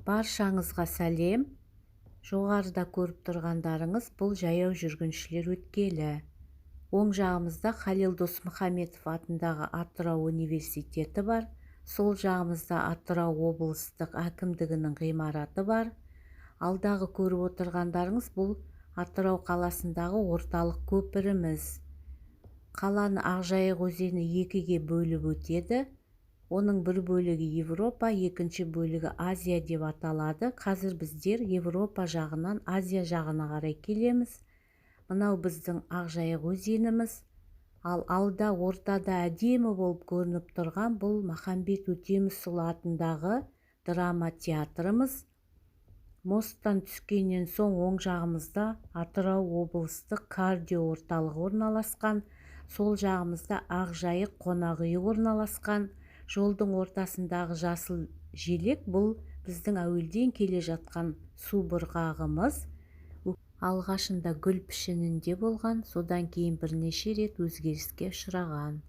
Баршаңызға сәлем. Жоғарыда көріп тұрғандарыңыз бұл жаяу жүргіншілер өткелі. Оң жағымызда Халил Досмұхамедов атындағы Атырау университеті бар. Сол жағымызда Атырау облыстық әкімдігінің ғимараты бар. Алдағы көріп отырғандарыңыз бұл Атырау қаласындағы орталық көпіріміз. Қаланы Ақжайық өзені екіге бөліп өтеді. Оның бір бөлігі Европа, екінші бөлігі Азия деп аталады. Қазір біздер Европа жағынан Азия жағына қарай келеміз. Мынау біздің Ақжайық өзеніміз. Ал алда ортада әдемі болып көрініп тұрған бұл Махамбет Өтемісұлы атындағы драма театрымыз. Мосттан түскеннен соң оң жағымызда Атырау облыстық кардио орталығы орналасқан. Сол жағымызда Ақжайық қонақ үйі орналасқан. Жолдың ортасындағы жасыл желек бұл біздің әуелден келе жатқан су бұрғағымыз. Алғашында гүл пішінінде болған, содан кейін бірнеше рет өзгеріске ұшыраған.